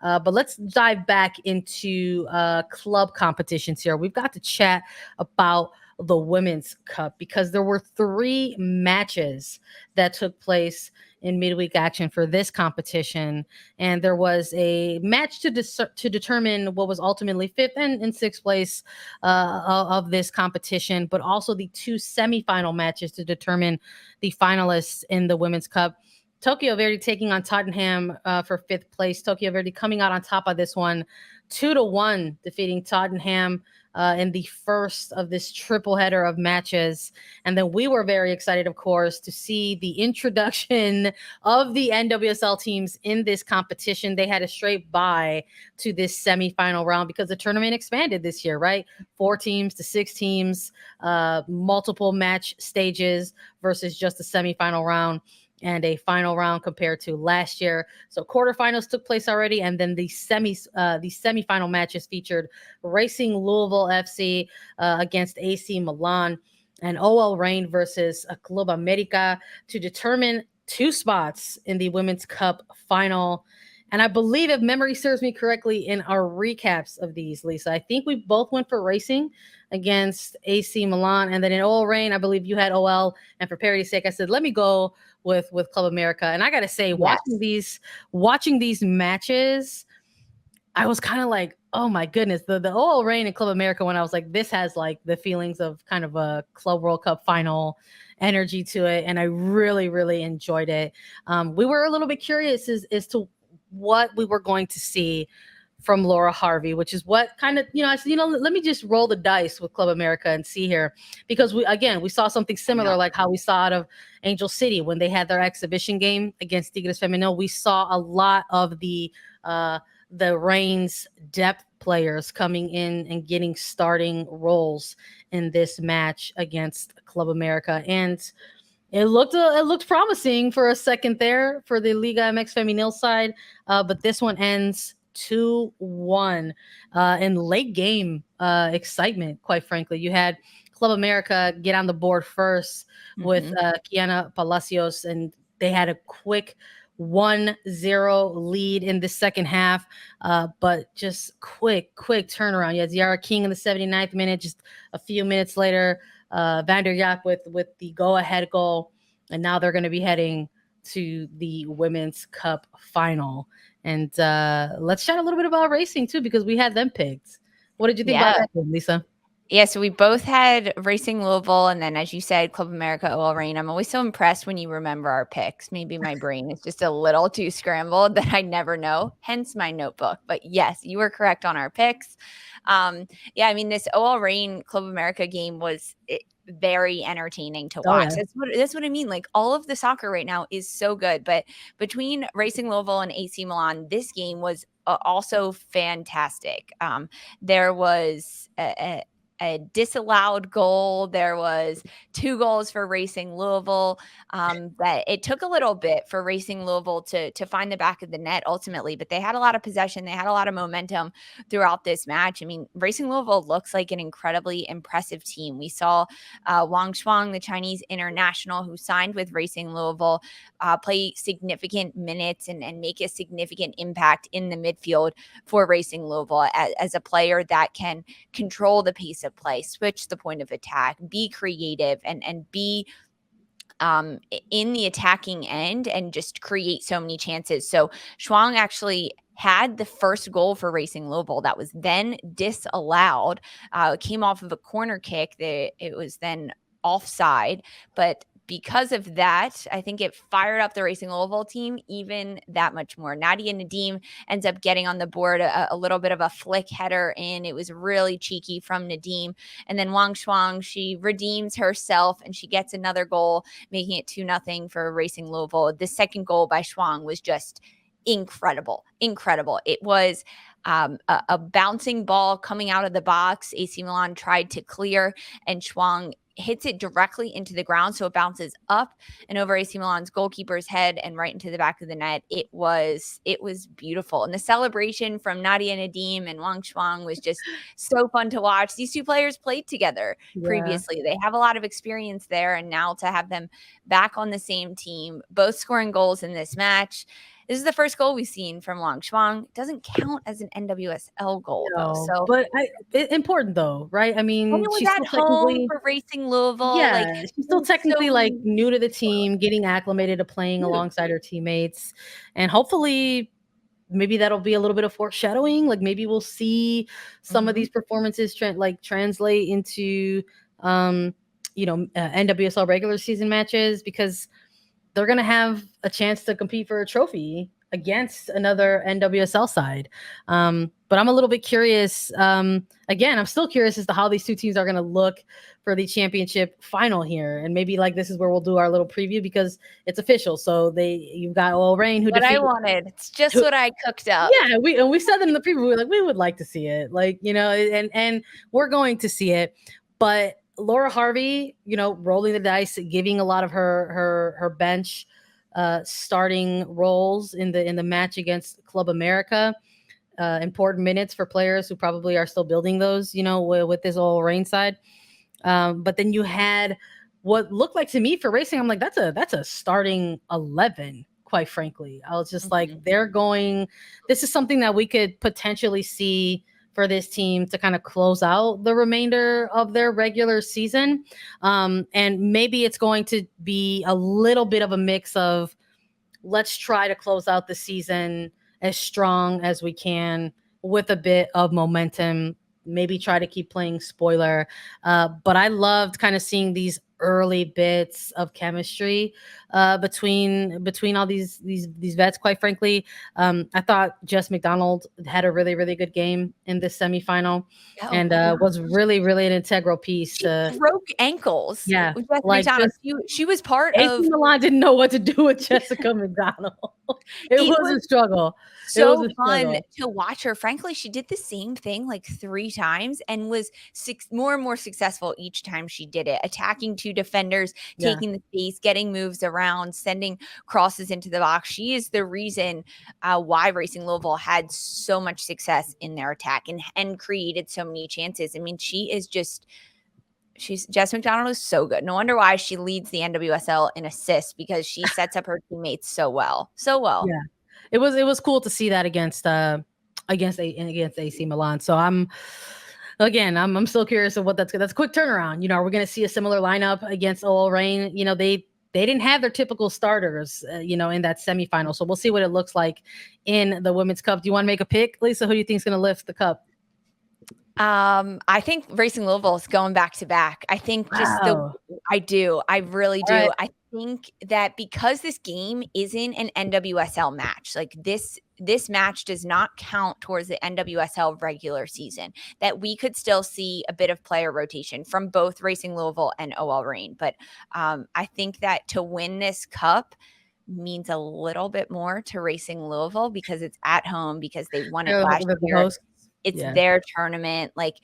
But let's dive back into club competitions here. We've got to chat about the Women's Cup because there were 3 matches that took place in midweek action for this competition, and there was a match to determine what was ultimately 5th and 6th place of this competition, but also the 2 semifinal matches to determine the finalists in the Women's Cup. Tokyo Verdy taking on Tottenham for 5th place. Tokyo Verdy coming out on top of this one, 2-1, defeating Tottenham in the first of this triple header of matches. And then we were very excited, of course, to see the introduction of the NWSL teams in this competition. They had a straight bye to this semifinal round because the tournament expanded this year, right? 4 teams to 6 teams, multiple match stages versus just a semifinal round and a final round compared to last year. So quarterfinals took place already, and then the semifinal matches featured Racing Louisville FC against AC Milan and OL Reign versus Club America to determine 2 spots in the Women's Cup final. And I believe, if memory serves me correctly, in our recaps of these, Lisa, I think we both went for Racing against AC Milan, and then in OL Reign, I believe you had OL. And for parity's sake, I said, let me go with Club America. And I gotta say, watching these matches, I was kind of like, oh my goodness, the OL Reign and Club America one, I was like, this has like the feelings of kind of a Club World Cup final energy to it, and I really, really enjoyed it. We were a little bit curious as to what we were going to see from Laura Harvey, which is what kind of, I said, let me just roll the dice with Club America and see here, because we saw something similar, like how we saw out of Angel City when they had their exhibition game against Tigres Femenil. We saw a lot of the Reign's depth players coming in and getting starting roles in this match against Club America, and it looked promising for a second there for the Liga MX Femenil side, but this one ends 2-1 in late game excitement. Quite frankly, you had Club America get on the board first with Kiana Palacios, and they had a quick 1-0 lead in the second half, but just quick turnaround. You had Ziara King in the 79th minute. Just a few minutes later, Van der Yak with the go-ahead goal, and now they're going to be heading to the Women's Cup final. And let's chat a little bit about Racing too, because we had them picked. What did you think about that, Lisa? Yeah, so we both had Racing Louisville, and then, as you said, Club America, OL Reign. I'm always so impressed when you remember our picks. Maybe my brain is just a little too scrambled that I never know, hence my notebook. But yes, you were correct on our picks. This OL Reign Club America game was very entertaining to watch. Yeah. That's what I mean. Like, all of the soccer right now is so good, but between Racing Louisville and AC Milan, this game was also fantastic. There was a disallowed goal. There was 2 goals for Racing Louisville. But it took a little bit for Racing Louisville to find the back of the net ultimately, but they had a lot of possession. They had a lot of momentum throughout this match. I mean, Racing Louisville looks like an incredibly impressive team. We saw Wang Shuang, the Chinese international who signed with Racing Louisville, play significant minutes and make a significant impact in the midfield for Racing Louisville as a player that can control the pace of play, switch the point of attack, be creative, and be in the attacking end and just create so many chances. So Shuang actually had the first goal for Racing Louisville that was then disallowed. It came off of a corner kick. It was then offside, but because of that, I think it fired up the Racing Louisville team even that much more. Nadia Nadim ends up getting on the board a little bit of a flick header in. It was really cheeky from Nadim. And then Wang Shuang, she redeems herself and she gets another goal, making it 2-0 for Racing Louisville. The second goal by Shuang was just incredible. It was a bouncing ball coming out of the box. AC Milan tried to clear, and Shuang hits it directly into the ground, so it bounces up and over AC Milan's goalkeeper's head and right into the back of the net. It was beautiful, and the celebration from Nadia Nadim and Wang Shuang was just so fun to watch. These 2 players played together previously. They have a lot of experience there, and now to have them back on the same team, both scoring goals in this match, This is the first goal we've seen from Long Shuang. It doesn't count as an NWSL goal, though. No, So, but important though, right? I and mean, it was she's at still home technically, for Racing Louisville. yeah, Like, she's it still was technically like so new to the team, getting acclimated to playing cute. alongside her teammates, and hopefully maybe that'll be a little bit of foreshadowing. Like maybe we'll see some of Mhm. these performances translate into NWSL regular season matches, because they're going to have a chance to compete for a trophy against another NWSL side. But I'm a little bit curious. Again, I'm still curious as to how these two teams are going to look for the championship final here. And maybe like this is where we'll do our little preview, because it's official. So you've got OL Reign, who What I defeated. wanted. It's just what I cooked up. Yeah, we said that in the preview. We were like, we would like to see it, like, and we're going to see it. But Laura Harvey, rolling the dice, giving a lot of her bench starting roles in the match against Club America. Important minutes for players who probably are still building those, with this OL Reign side. But then you had what looked like to me for Racing. I'm like, that's a starting 11. Quite frankly, I was just like, this is something that we could potentially see for this team to kind of close out the remainder of their regular season. And maybe it's going to be a little bit of a mix of, let's try to close out the season as strong as we can with a bit of momentum, maybe try to keep playing spoiler. But I loved kind of seeing these early bits of chemistry between all these vets. Quite frankly, I thought Jess McDonald had a really, really good game in this semifinal, and was really, really an integral piece. She broke ankles. Yeah, With Jess like McDonald. She was part AC of. Milan didn't know what to do with Jessica McDonald. It was a struggle. So fun to watch her. Frankly, she did the same thing like 3 times and was more and more successful each time she did it. Attacking 2 defenders, taking the space, getting moves around, sending crosses into the box. She is the reason why Racing Louisville had so much success in their attack and created so many chances. I mean, Jess McDonald is so good. No wonder why she leads the NWSL in assists, because she sets up her teammates so well. So well. Yeah. It was cool to see that against AC Milan. So I'm still curious of what that's a quick turnaround. Are we going to see a similar lineup against OL Reign? They didn't have their typical starters, in that semifinal. So we'll see what it looks like in the Women's Cup. Do you want to make a pick, Lisa? Who do you think is going to lift the cup? I think Racing Louisville is going back to back. I think I do. I really do. Right. I think that because this game isn't an NWSL match, like this match does not count towards the NWSL regular season, that we could still see a bit of player rotation from both Racing Louisville and OL Reign. But I think that to win this cup means a little bit more to Racing Louisville, because it's at home, because they won it last year. It's their tournament. Like,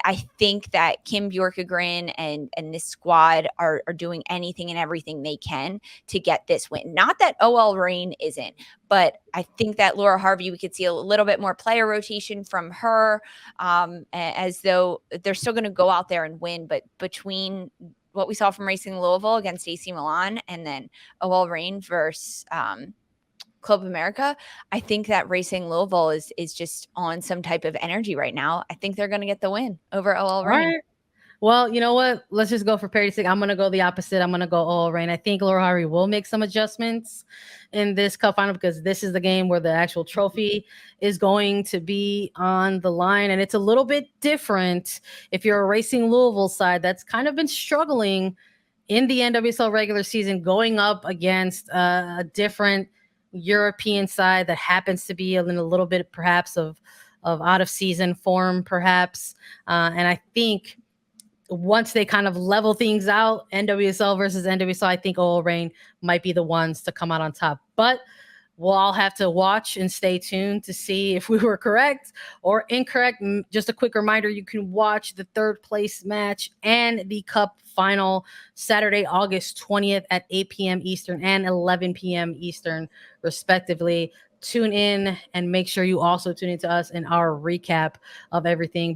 I think that Kim Bjorkegren and this squad are doing anything and everything they can to get this win. Not that OL Reign isn't, but I think that Laura Harvey, we could see a little bit more player rotation from her, as though they're still going to go out there and win. But between what we saw from Racing Louisville against AC Milan and then OL Reign versus Club America, I think that Racing Louisville is just on some type of energy right now. I think they're going to get the win over OL Reign. Right. Well, you know what? Let's just go for parity's sake. I'm going to go the opposite. I'm going to go OL Reign. I think Laura Harvey will make some adjustments in this cup final, because this is the game where the actual trophy is going to be on the line. And it's a little bit different if you're a Racing Louisville side that's kind of been struggling in the NWSL regular season, going up against a different European side that happens to be in a little bit perhaps of out of season form, perhaps. And I think once they kind of level things out, NWSL versus NWSL, I think OL Reign might be the ones to come out on top. But we'll all have to watch and stay tuned to see if we were correct or incorrect. Just a quick reminder, you can watch the 3rd place match and the cup final Saturday, August 20th at 8 p.m. Eastern and 11 p.m. Eastern, respectively. Tune in and make sure you also tune into us in our recap of everything.